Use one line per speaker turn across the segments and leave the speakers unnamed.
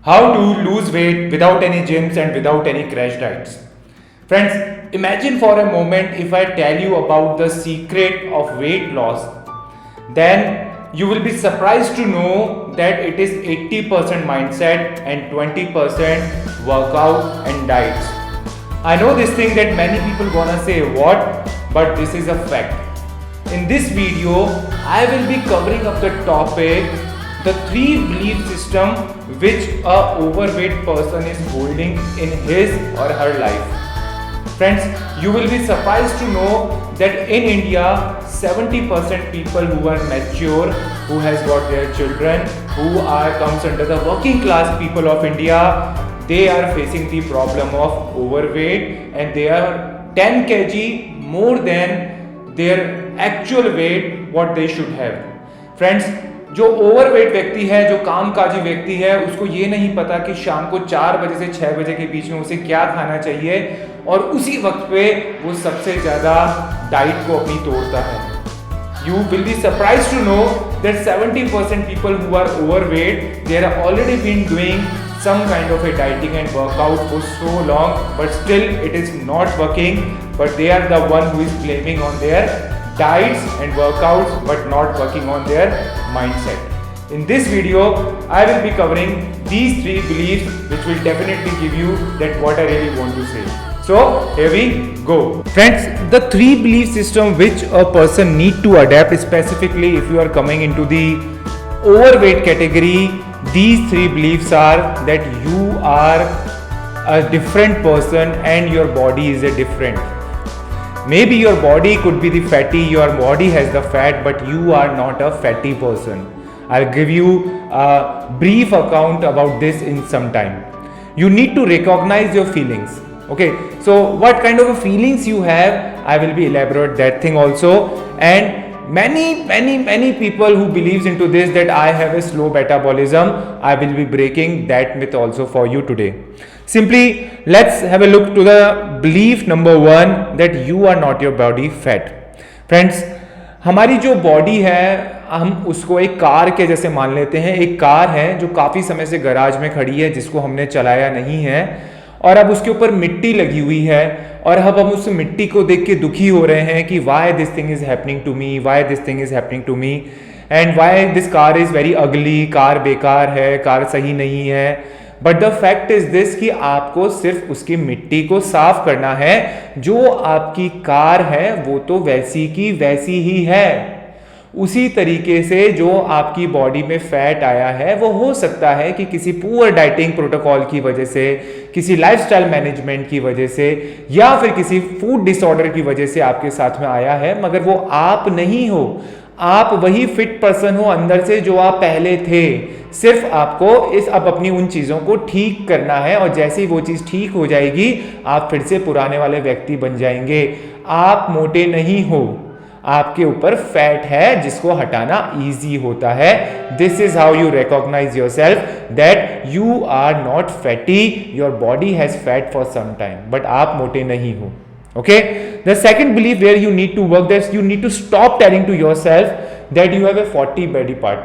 How to lose weight without any gyms and without any crash diets. Friends, imagine for a moment if I tell you about the secret of weight loss, then you will be surprised to know that it is 80% mindset and 20% workout and diets. I know this thing that many people gonna say what, but this is a fact. In this video, I will be covering up the topic, the 3 belief system which a overweight person is holding in his or her life. Friends, you will be surprised to know that in India, 70% people who are mature, who has got their children, who comes under the working class people of India, they are facing the problem of overweight and they are 10 kg more than their actual weight what they should have. Friends, जो overweight व्यक्ति है, जो कामकाजी व्यक्ति है, उसको ये नहीं पता कि शाम को 4 बजे से 6 बजे के बीच में उसे क्या खाना चाहिए और उसी वक्त पे वो सबसे ज़्यादा डाइट को अपनी तोड़ता है. You will be surprised to know that 70% people who are overweight, they are already been doing some kind of a dieting and workout for so long, but still it is not working, but they are the one who is blaming on their diets and workouts but not working on their mindset. In this video, I will be covering these 3 beliefs which will definitely give you that what I really want to say. So here we go. Friends, the 3 belief system which a person need to adapt, specifically if you are coming into the overweight category, these 3 beliefs are that you are a different person and your body is a different. Maybe your body could be the fatty, your body has the fat, but you are not a fatty person. I'll give you a brief account about this in some time. You need to recognize your feelings. Okay, so what kind of feelings you have, I will be elaborate that thing also. And many people who believes into this that I have a slow metabolism, I will be breaking that myth also for you today. Simply, let's have a look to the belief number 1 that you are not your body fat. Friends, हमारी जो body है हम उसको एक car के जैसे मान लेते हैं. एक कार है जो काफ़ी समय से गैराज में खड़ी है, जिसको हमने चलाया नहीं है और अब उसके ऊपर मिट्टी लगी हुई है और अब हम उस मिट्टी को देख के दुखी हो रहे हैं कि why this thing is happening to me, why this thing is happening to me and why this car is very ugly. Car बेकार है, कार सही नहीं है. But the fact is this कि आपको सिर्फ उसकी मिट्टी को साफ करना है. जो आपकी कार है वो तो वैसी की वैसी ही है. उसी तरीके से जो आपकी बॉडी में फैट आया है वो हो सकता है कि किसी पुअर डाइटिंग प्रोटोकॉल की वजह से, किसी लाइफस्टाइल मैनेजमेंट की वजह से या फिर किसी फूड डिसऑर्डर की वजह से आपके साथ में आया है, मगर वो आप नहीं हो. आप वही फिट पर्सन हो अंदर से जो आप पहले थे. सिर्फ आपको अब अपनी उन चीज़ों को ठीक करना है और जैसे ही वो चीज़ ठीक हो जाएगी आप फिर से पुराने वाले व्यक्ति बन जाएंगे. आप मोटे नहीं हो, आपके ऊपर फैट है जिसको हटाना इजी होता है. This is how you recognise yourself that you are not fatty. Your body has fat for some time but आप मोटे नहीं हो. Okay, the second belief where you need to work, that you need to stop telling to yourself that you have a fatty body part.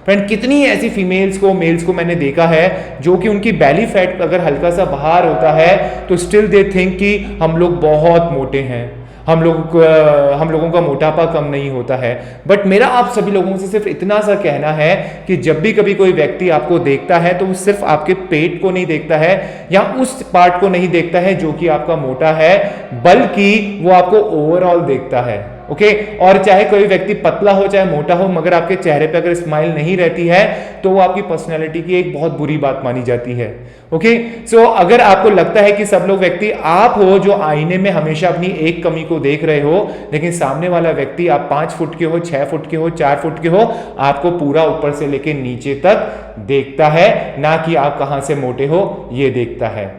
Friend, कितनी ऐसी females को mails को मैंने देखा है जो कि उनकी बैली फैट अगर हल्का सा बाहर होता है तो स्टिल दे थिंक कि हम लोग बहुत मोटे हैं, हम लोगों का मोटापा कम नहीं होता है. बट मेरा आप सभी लोगों से सिर्फ इतना सा कहना है कि जब भी कभी कोई व्यक्ति आपको देखता है तो वो सिर्फ आपके पेट को नहीं देखता है या उस पार्ट को नहीं देखता है जो कि आपका मोटा है, बल्कि वो आपको ओवरऑल देखता है. ओके, और चाहे कोई व्यक्ति पतला हो चाहे मोटा हो, मगर आपके चेहरे पे अगर स्माइल नहीं रहती है तो वो आपकी पर्सनैलिटी की एक बहुत बुरी बात मानी जाती है. ओके, सो अगर आपको लगता है कि सब लोग व्यक्ति आप हो जो आईने में हमेशा अपनी एक कमी को देख रहे हो, लेकिन सामने वाला व्यक्ति आप 5 फुट के हो, 6 फुट के हो, 4 फुट के हो, आपको पूरा ऊपर से लेके नीचे तक देखता है, ना कि आप कहां से मोटे हो ये देखता है.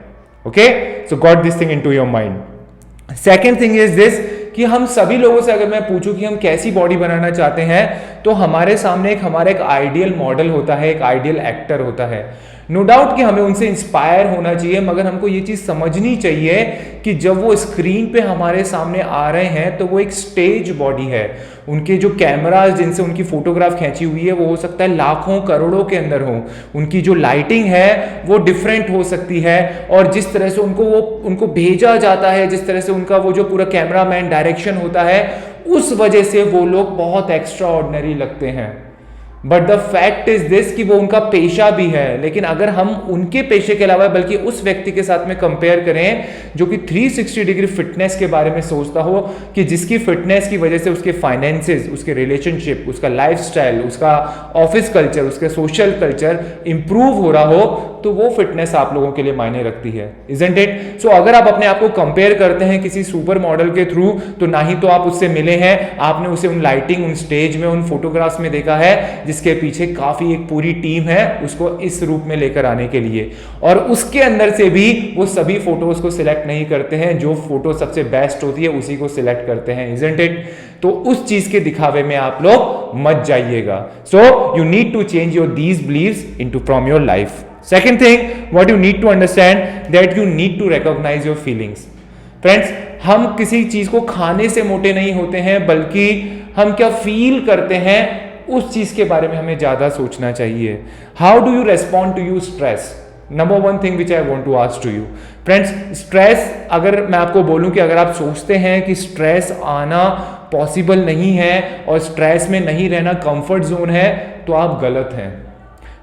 Okay, so got this thing into your mind. Second thing is this कि हम सभी लोगों से अगर मैं पूछूं कि हम कैसी बॉडी बनाना चाहते हैं तो हमारे सामने हमारा एक आइडियल मॉडल होता है, एक आइडियल एक्टर होता है. नो डाउट कि हमें उनसे इंस्पायर होना चाहिए, मगर हमको ये चीज़ समझनी चाहिए कि जब वो स्क्रीन पे हमारे सामने आ रहे हैं तो वो एक स्टेज बॉडी है। उनके जो कैमराज जिनसे उनकी फोटोग्राफ खींची हुई है वो हो सकता है लाखों करोड़ों के अंदर हो, उनकी जो लाइटिंग है वो डिफरेंट हो सकती है, और जिस तरह से उनको भेजा जाता है, जिस तरह से उनका वो जो पूरा कैमरामैन डायरेक्शन होता है, उस वजह से वो लोग बहुत एक्स्ट्रा ऑर्डिनरी लगते हैं। But the fact is this कि वो उनका पेशा भी है, लेकिन अगर हम उनके पेशे के अलावा बल्कि उस व्यक्ति के साथ में कंपेयर करें जो कि 360 डिग्री फिटनेस के बारे में सोचता हो, कि जिसकी फिटनेस की वजह से उसके फाइनेंसेस, उसके रिलेशनशिप, उसका लाइफस्टाइल, उसका ऑफिस कल्चर, उसका सोशल कल्चर इंप्रूव हो रहा हो, तो वो फिटनेस आप लोगों के लिए मायने रखती है, इजंट इट? सो अगर आप अपने आप को कंपेयर करते हैं किसी सुपर मॉडल के थ्रू, तो ना ही तो आप उससे मिले हैं, आपने उसे उन लाइटिंग, उन स्टेज में, उन फोटोग्राफ्स में देखा है जिसके पीछे काफी एक पूरी टीम है उसको इस रूप में लेकर आने के लिए, और उसके अंदर से भी वो सभी फोटोज को सिलेक्ट नहीं करते हैं, जो फोटो सबसे बेस्ट होती है उसी को सिलेक्ट करते हैं, इजंट इट? तो उस चीज के दिखावे में आप लोग मत जाइएगा। So you need to change your these believes into from your life. Second thing, what you need to understand that you need to recognize your feelings. Friends, हम किसी चीज को खाने से मोटे नहीं होते हैं, बल्कि हम क्या फील करते हैं उस चीज के बारे में हमें ज्यादा सोचना चाहिए। How do you respond to your stress? Number one thing which I want to ask to you, friends, stress, अगर मैं आपको बोलूं कि अगर आप सोचते हैं कि स्ट्रेस आना पॉसिबल नहीं है और स्ट्रेस में नहीं रहना कंफर्ट जोन है, तो आप गलत हैं।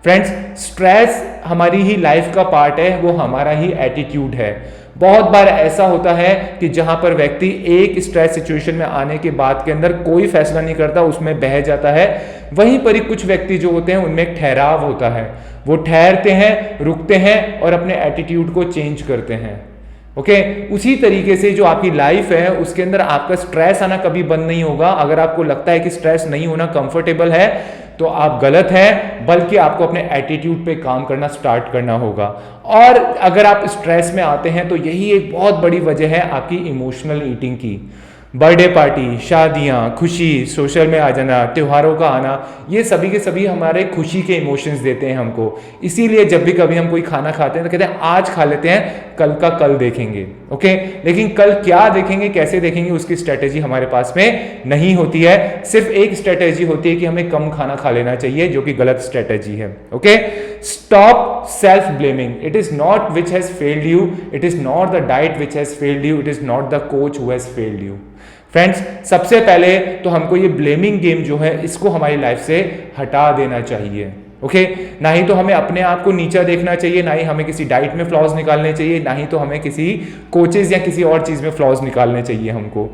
फ्रेंड्स, स्ट्रेस हमारी ही लाइफ का पार्ट है, वो हमारा ही एटीट्यूड है। बहुत बार ऐसा होता है कि जहां पर व्यक्ति एक स्ट्रेस सिचुएशन में आने के बाद के अंदर कोई फैसला नहीं करता, उसमें बह जाता है। वहीं पर ही कुछ व्यक्ति जो होते हैं उनमें एक ठहराव होता है, वो ठहरते हैं, रुकते हैं और अपने एटीट्यूड को चेंज करते हैं। ओके, उसी तरीके से जो आपकी लाइफ है उसके अंदर आपका स्ट्रेस आना कभी बंद नहीं होगा। अगर आपको लगता है कि स्ट्रेस नहीं होना कंफर्टेबल है, तो आप गलत हैं, बल्कि आपको अपने एटीट्यूड पे काम करना स्टार्ट करना होगा। और अगर आप स्ट्रेस में आते हैं तो यही एक बहुत बड़ी वजह है आपकी इमोशनल ईटिंग की। बर्थडे पार्टी, शादियाँ, खुशी, सोशल में आ जाना, त्योहारों का आना, ये सभी के सभी हमारे खुशी के इमोशंस देते हैं हमको। इसीलिए जब भी कभी हम कोई खाना खाते हैं तो कहते हैं आज खा लेते हैं, कल का कल देखेंगे। ओके, लेकिन कल क्या देखेंगे, कैसे देखेंगे, उसकी स्ट्रेटेजी हमारे पास में नहीं होती है। सिर्फ एक स्ट्रेटेजी होती है कि हमें कम खाना खा लेना चाहिए, जो कि गलत स्ट्रेटेजी है। Okay, stop self blaming. It is not which has failed you, it is not the diet which has failed you, it is not the coach who has failed you. Friends, सबसे पहले तो हमको ये blaming game जो है इसको हमारी life से हटा देना चाहिए। ओके, ना ही तो हमें अपने आप को नीचा देखना चाहिए, ना ही हमें किसी डाइट में फ्लॉज निकालने चाहिए, ना ही तो हमें किसी कोचेज या किसी और चीज में फ्लॉज निकालने चाहिए हमको।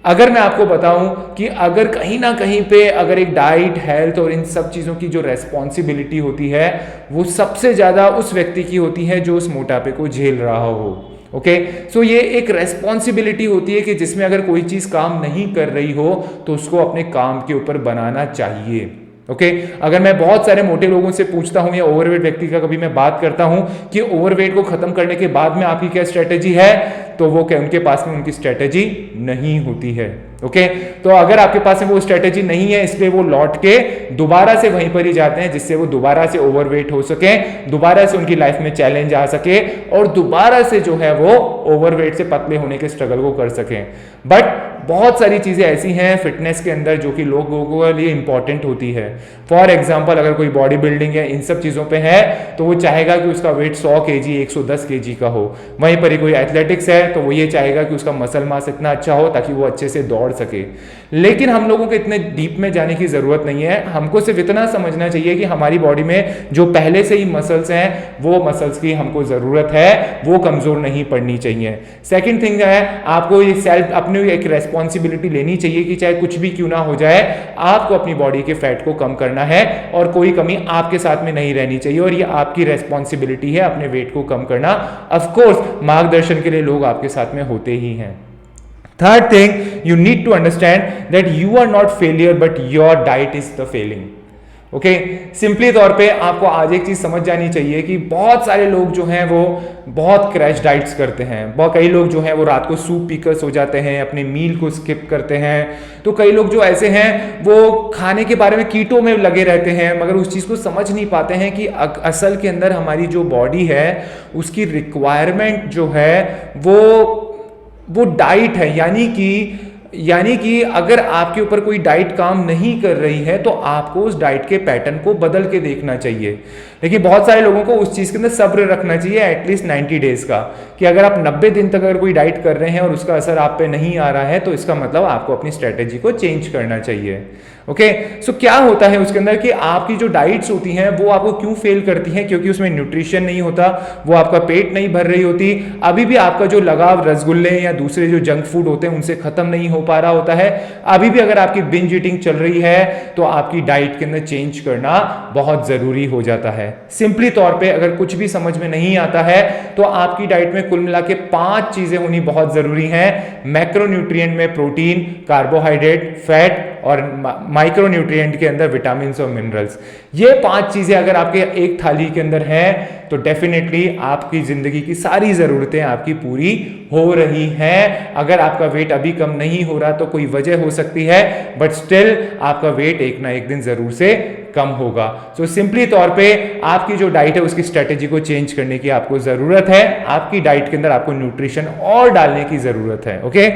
अगर मैं आपको बताऊं कि अगर कहीं ना कहीं पे अगर एक डाइट, हेल्थ और इन सब चीज़ों की जो रेस्पॉन्सिबिलिटी होती है वो सबसे ज़्यादा उस व्यक्ति की होती है जो उस मोटापे को झेल रहा हो। ओके, सो ये एक रेस्पॉन्सिबिलिटी होती है कि जिसमें अगर कोई चीज़ काम नहीं कर रही हो तो उसको अपने काम के ऊपर बनाना चाहिए। ओके, अगर मैं बहुत सारे मोटे लोगों से पूछता हूं या ओवरवेट व्यक्ति का कभी मैं बात करता हूं कि ओवरवेट को खत्म करने के बाद में आपकी क्या स्ट्रेटेजी है, तो वो क्या उनके पास में उनकी स्ट्रेटेजी नहीं होती है। ओके, तो अगर आपके पास में वो स्ट्रेटेजी नहीं है, इसलिए वो लौट के दोबारा से वहीं पर ही जाते हैं जिससे वो दोबारा से ओवरवेट हो सके, दोबारा से उनकी लाइफ में चैलेंज आ सके और दोबारा से जो है वो ओवरवेट से पतले होने के स्ट्रगल को कर सकें। बट बहुत सारी चीजें ऐसी हैं फिटनेस के अंदर जो कि लोगों के लिए इंपॉर्टेंट होती है। फॉर एग्जाम्पल, अगर कोई बॉडी बिल्डिंग है, इन सब चीजों पे है, तो वो चाहेगा कि उसका वेट 100 kg 110 kg का हो। वहीं पर ही कोई एथलेटिक्स है तो वो ये चाहेगा कि उसका मसल मास इतना अच्छा हो ताकि वो अच्छे से दौड़ सके। लेकिन हम लोगों को इतने डीप में जाने की जरूरत नहीं है, हमको सिर्फ इतना समझना चाहिए कि हमारी बॉडी में जो पहले से ही मसल्स हैं वो मसल्स की हमको जरूरत है, वो कमजोर नहीं पड़नी चाहिए। सेकंड थिंग है, आपको ये सेल्फ अपनी एक रेस्पॉन्सिबिलिटी लेनी चाहिए कि चाहे कुछ भी क्यों ना हो जाए, आपको अपनी बॉडी के फैट को कम करना है और कोई कमी आपके साथ में नहीं रहनी चाहिए, और ये आपकी रेस्पॉन्सिबिलिटी है अपने वेट को कम करना। ऑफ कोर्स मार्गदर्शन के लिए लोग आपके साथ में होते ही हैं। Third thing, you need to understand that you are not failure, but your diet is the failing. Okay, simply तौर पे आपको आज एक चीज समझ जानी चाहिए कि बहुत सारे लोग जो हैं वो बहुत क्रैश डाइट्स करते हैं। बहुत कई लोग जो हैं वो रात को सूप पीकर सो जाते हैं, अपने मील को स्किप करते हैं। तो कई लोग जो ऐसे हैं वो खाने के बारे में कीटो में लगे रहते हैं, मगर उस चीज़ को समझ नहीं पाते हैं कि असल के अंदर हमारी जो बॉडी है उसकी रिक्वायरमेंट जो है वो डाइट है। यानी कि अगर आपके ऊपर कोई डाइट काम नहीं कर रही है तो आपको उस डाइट के पैटर्न को बदल के देखना चाहिए। लेकिन बहुत सारे लोगों को उस चीज़ के अंदर सब्र रखना चाहिए एटलीस्ट 90 डेज का, कि अगर आप 90 दिन तक अगर कोई डाइट कर रहे हैं और उसका असर आप पे नहीं आ रहा है तो इसका मतलब आपको अपनी स्ट्रेटेजी को चेंज करना चाहिए। ओके, सो क्या होता है उसके अंदर कि आपकी जो डाइट्स होती हैं वो आपको क्यों फेल करती हैं? क्योंकि उसमें न्यूट्रिशन नहीं होता, वो आपका पेट नहीं भर रही होती, अभी भी आपका जो लगाव रसगुल्ले या दूसरे जो जंक फूड होते हैं उनसे खत्म नहीं हो पा रहा होता है, अभी भी अगर आपकी बिंज ईटिंग चल रही है तो आपकी डाइट के अंदर चेंज करना बहुत जरूरी हो जाता है। सिंपली तौर पे अगर कुछ भी समझ में नहीं आता है तो आपकी डाइट में कुल मिला के 5 चीजें होनी बहुत जरूरी हैं। मैक्रोन्यूट्रिएंट में प्रोटीन, कार्बोहाइड्रेट, फैट और माइक्रोन्यूट्रिएंट के अंदर विटामिन और मिनरल्स। ये 5 चीजें अगर आपके एक थाली के अंदर हैं तो डेफिनेटली आपकी जिंदगी की सारी जरूरतें आपकी पूरी हो रही हैं। अगर आपका वेट अभी कम नहीं हो रहा तो कोई वजह हो सकती है, बट स्टिल आपका वेट एक ना एक दिन जरूर से कम होगा। सो सिंपली तौर पे आपकी जो डाइट है उसकी स्ट्रेटेजी को चेंज करने की आपको जरूरत है। आपकी डाइट के अंदर आपको न्यूट्रिशन और डालने की जरूरत है। Okay,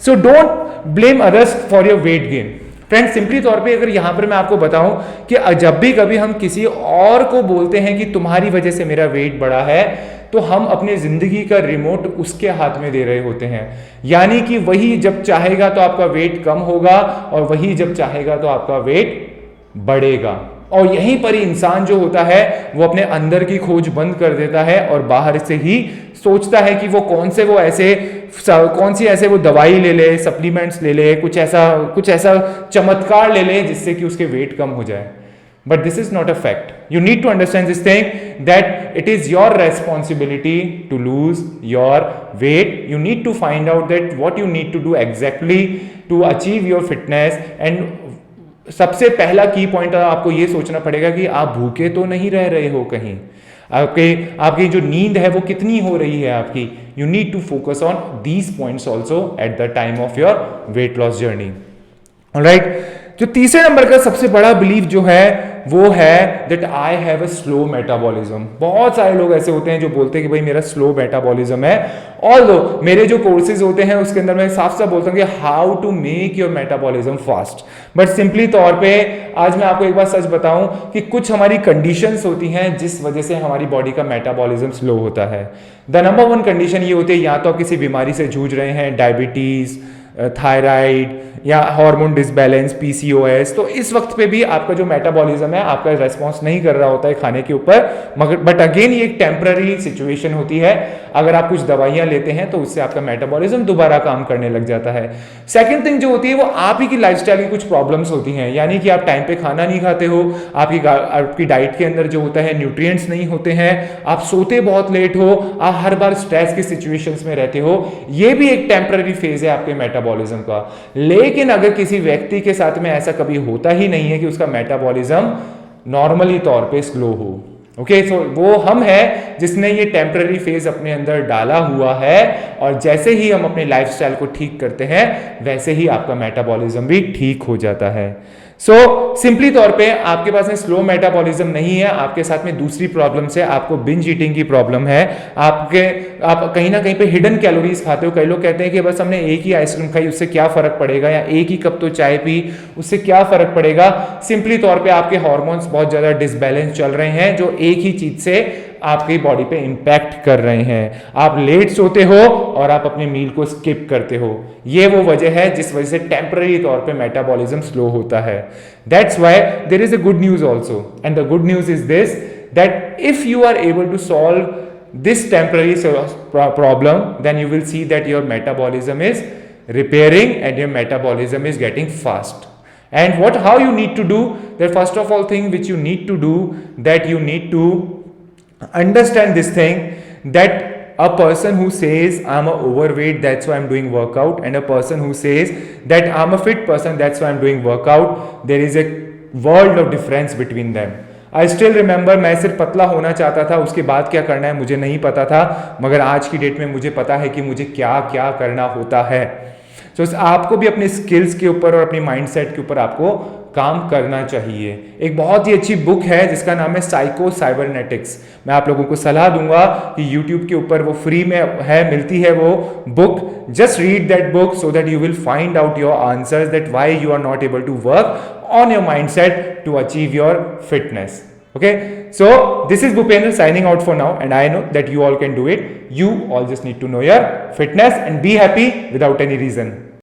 so don't blame others for your weight gain. Friends, simply तौर पे अगर यहां पर मैं आपको बताऊं कि जब भी कभी हम किसी और को बोलते हैं कि तुम्हारी वजह से मेरा वेट बढ़ा है, तो हम अपने जिंदगी का रिमोट उसके हाथ में दे रहे होते हैं। यानी कि वही जब चाहेगा तो आपका वेट कम होगा और वही जब चाहेगा तो आपका वेट बढ़ेगा। और यहीं पर ही इंसान जो होता है वो अपने अंदर की खोज बंद कर देता है और बाहर से ही सोचता है कि वो कौन सी ऐसे वो दवाई ले ले, सप्लीमेंट्स ले ले, कुछ ऐसा चमत्कार ले ले जिससे कि उसके वेट कम हो जाए। But this is not a fact. You need to understand this thing that it is your responsibility to lose your weight. You need to find out that what you need to do exactly to achieve your fitness. And सबसे पहला की point आपको ये सोचना पड़ेगा कि आप भूखे तो नहीं रह रहे हो कहीं, आपकी जो नींद है वो कितनी हो रही है आपकी। You need to focus on these points also at the time of your weight loss journey. Alright, जो तीसरे नंबर का सबसे बड़ा बिलीफ जो है वो है that I have a slow metabolism. बहुत सारे लोग ऐसे होते हैं जो बोलते हैं कि भाई मेरा स्लो मेटाबॉलिज्म है। ऑल्दो मेरे जो कोर्सेज होते हैं उसके अंदर मैं साफ साफ बोलता हूँ कि how to make your metabolism fast. But simply तौर पे आज मैं आपको एक बात सच बताऊं कि कुछ हमारी कंडीशंस होती हैं जिस वजह से हमारी बॉडी का मेटाबॉलिज्म स्लो होता है। द नंबर 1 कंडीशन ये होती है, या तो आप किसी बीमारी से जूझ रहे हैं, डायबिटीज, थायराइड या हार्मोन डिसबैलेंस, पीसीओएस, तो इस वक्त पे भी आपका जो मेटाबॉलिज्म है आपका रेस्पॉन्स नहीं कर रहा होता है खाने के ऊपर, मगर बट अगेन ये एक टेम्पररी सिचुएशन होती है। अगर आप कुछ दवाइयां लेते हैं तो उससे आपका मेटाबॉलिज्म दोबारा काम करने लग जाता है। सेकंड थिंग जो होती है वो आप ही की लाइफस्टाइल की कुछ प्रॉब्लम्स होती हैं, यानी कि आप टाइम पे खाना नहीं खाते हो, आपकी डाइट के अंदर जो होता है न्यूट्रिएंट्स नहीं होते हैं, आप सोते बहुत लेट हो, आप हर बार स्ट्रेस की सिचुएशंस में रहते हो। ये भी एक टेम्पररी फेज है आपके मेटाबॉलिज्म का। लेकिन अगर किसी व्यक्ति के साथ में ऐसा कभी होता ही नहीं है कि उसका मेटाबॉलिज्म नॉर्मली तौर पे स्लो हो, ओके, सो वो हम है जिसने ये टेम्पररी फेज अपने अंदर डाला हुआ है, और जैसे ही हम अपने लाइफस्टाइल को ठीक करते हैं वैसे ही आपका मेटाबॉलिज्म भी ठीक हो जाता है। सो सिंपली तौर पे आपके पास में स्लो मेटाबॉलिज्म नहीं है, आपके साथ में दूसरी प्रॉब्लम है, आपको बिंज ईटिंग की प्रॉब्लम है, आप कहीं ना कहीं पे हिडन कैलोरीज खाते हो। कई लोग कहते हैं कि बस हमने एक ही आइसक्रीम खाई उससे क्या फर्क पड़ेगा, या एक ही कप तो चाय पी उससे क्या फर्क पड़ेगा। सिंपली तौर पे आपके हार्मोन्स बहुत ज्यादा डिसबैलेंस चल रहे हैं जो एक ही चीज से आपकी बॉडी पे इंपैक्ट कर रहे हैं। आप लेट सोते हो और आप अपने मील को स्किप करते हो, ये वो वजह है जिस वजह से टेम्पररी तौर पे मेटाबॉलिज्म स्लो होता है। That's why there is a good news also, and the good news is this that if you are able to solve this temporary problem, then you will see that your metabolism is repairing and your metabolism is getting fast. And how you need to do that? First of all thing which you need to do, that you need to understand this thing, that a person who says I'm a overweight, that's why I'm doing workout, and a person who says that I'm a fit person, that's why I'm doing workout, there is a world of difference between them. I still remember, मैं सिर्फ पतला होना चाहता था, उसके बाद क्या करना है मुझे नहीं पता था, मगर आज की डेट में मुझे पता है कि मुझे क्या क्या करना होता है। तो आपको भी अपने स्किल्स के ऊपर और अपनी माइंडसेट के ऊपर आपको काम करना चाहिए। एक बहुत ही अच्छी बुक है जिसका नाम है साइको साइबरनेटिक्स। मैं आप लोगों को सलाह दूंगा कि यूट्यूब के ऊपर वो फ्री में है, मिलती है वो book. Just read that book so that you will find out your answers, that why you are not able to work on your mindset to achieve your fitness. Okay, so this is Bhupendra signing out for now, and I know that you all can do it. You all just need to know your fitness and be happy without any reason.